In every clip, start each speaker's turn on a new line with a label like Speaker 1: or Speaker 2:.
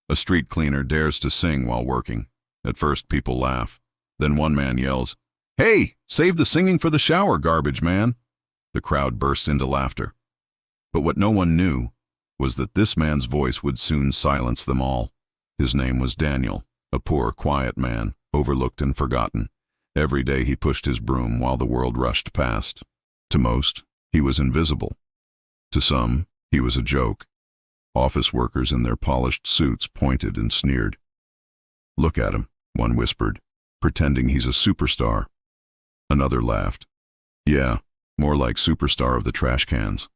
Speaker 1: A street cleaner dares to sing while working. At first, people laugh. Then one man yells, "Hey, save the singing for the shower, garbage man!" The crowd bursts into laughter. But what no one knew was that this man's voice would soon silence them all. His name was Daniel, a poor, quiet man, overlooked and forgotten. Every day he pushed his broom while the world rushed past. To most, he was invisible. To some, he was a joke. Office workers in their polished suits pointed and sneered. "Look at him," one whispered, "pretending he's a superstar." Another laughed. "Yeah, more like superstar of the trash cans."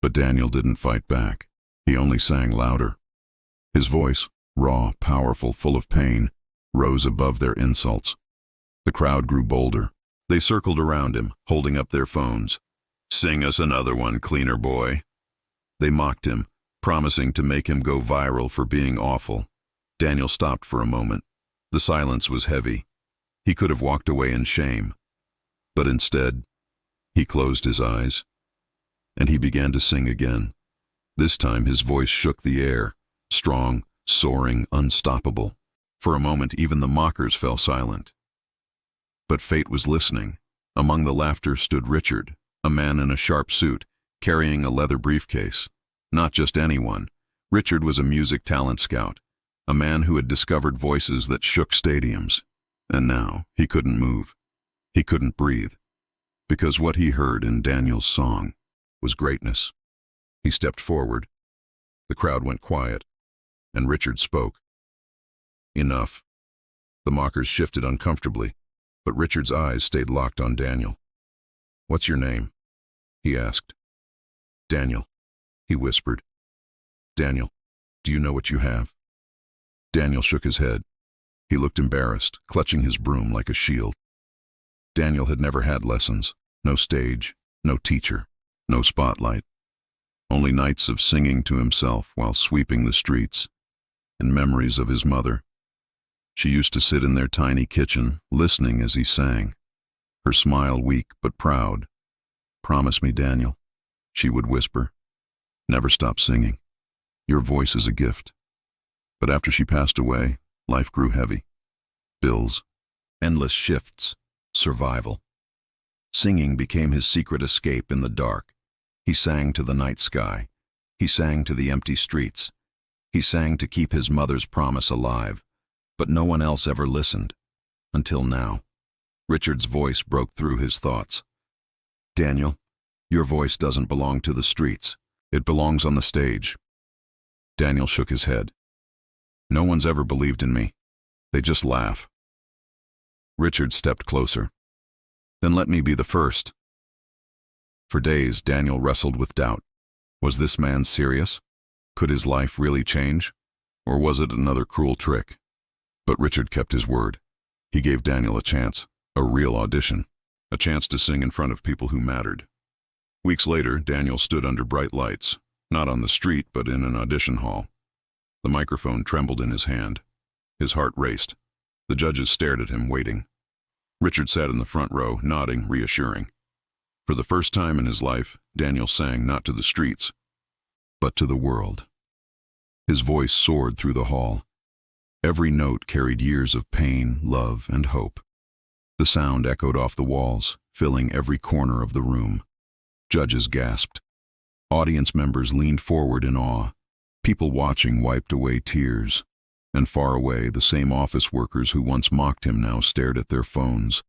Speaker 1: But Daniel didn't fight back. He only sang louder. His voice, raw, powerful, full of pain, rose above their insults. The crowd grew bolder. They circled around him, holding up their phones. "Sing us another one, cleaner boy." They mocked him, promising to make him go viral for being awful. Daniel stopped for a moment. The silence was heavy. He could have walked away in shame. But instead, he closed his eyes, and he began to sing again. This time his voice shook the air, strong, soaring, unstoppable. For a moment, even the mockers fell silent. But fate was listening. Among the laughter stood Richard, a man in a sharp suit, carrying a leather briefcase. Not just anyone. Richard was a music talent scout, a man who had discovered voices that shook stadiums. And now he couldn't move. He couldn't breathe. Because what he heard in Daniel's song was greatness. He stepped forward. The crowd went quiet, and Richard spoke. "Enough." The mockers shifted uncomfortably, but Richard's eyes stayed locked on Daniel. "What's your name?" he asked. "Daniel," he whispered. "Daniel, do you know what you have?" Daniel shook his head. He looked embarrassed, clutching his broom like a shield. Daniel had never had lessons. No stage, no teacher, no spotlight. Only nights of singing to himself while sweeping the streets, and memories of his mother. She used to sit in their tiny kitchen, listening as he sang, her smile weak but proud. "Promise me, Daniel," she would whisper. "Never stop singing. Your voice is a gift." But after she passed away, life grew heavy. Bills, endless shifts, survival. Singing became his secret escape in the dark. He sang to the night sky. He sang to the empty streets. He sang to keep his mother's promise alive. But no one else ever listened. Until now. Richard's voice broke through his thoughts. "Daniel, your voice doesn't belong to the streets. It belongs on the stage." Daniel shook his head. "No one's ever believed in me. They just laugh." Richard stepped closer. "Then let me be the first." For days, Daniel wrestled with doubt. Was this man serious? Could his life really change? Or was it another cruel trick? But Richard kept his word. He gave Daniel a chance, a real audition, a chance to sing in front of people who mattered. Weeks later, Daniel stood under bright lights, not on the street but in an audition hall. The microphone trembled in his hand. His heart raced. The judges stared at him, waiting. Richard sat in the front row, nodding, reassuring. For the first time in his life, Daniel sang not to the streets, but to the world. His voice soared through the hall. Every note carried years of pain, love, and hope. The sound echoed off the walls, filling every corner of the room. Judges gasped. Audience members leaned forward in awe. People watching wiped away tears. And far away, the same office workers who once mocked him now stared at their phones,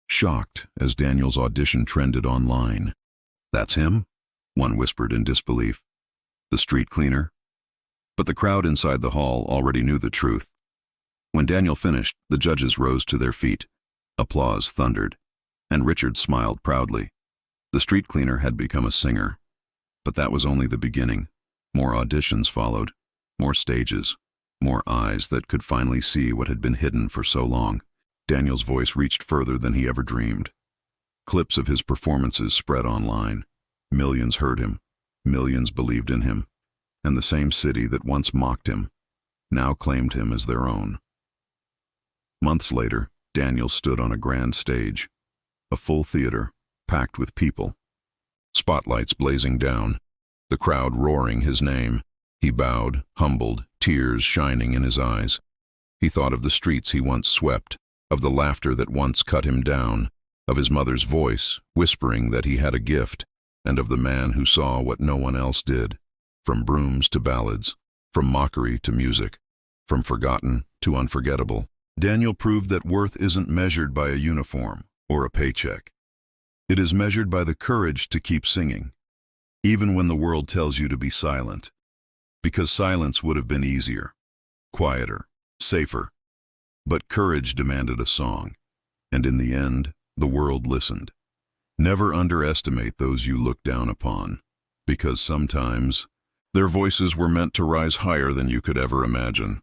Speaker 1: shocked as Daniel's audition trended online. "That's him?" one whispered in disbelief. "The street cleaner?" But the crowd inside the hall already knew the truth. When Daniel finished, the judges rose to their feet. Applause thundered, and Richard smiled proudly. The street cleaner had become a singer. But that was only the beginning. More auditions followed, more stages, more eyes that could finally see what had been hidden for so long. Daniel's voice reached further than he ever dreamed. Clips of his performances spread online. Millions heard him. Millions believed in him. And the same city that once mocked him now claimed him as their own. Months later, Daniel stood on a grand stage. A full theater, packed with people. Spotlights blazing down. The crowd roaring his name. He bowed, humbled, tears shining in his eyes. He thought of the streets he once swept, of the laughter that once cut him down, of his mother's voice, whispering that he had a gift, and of the man who saw what no one else did, from brooms to ballads, from mockery to music, from forgotten to unforgettable. Daniel proved that worth isn't measured by a uniform or a paycheck. It is measured by the courage to keep singing, even when the world tells you to be silent, because silence would have been easier, quieter, safer. But courage demanded a song, and in the end, the world listened. Never underestimate those you look down upon, because sometimes their voices were meant to rise higher than you could ever imagine.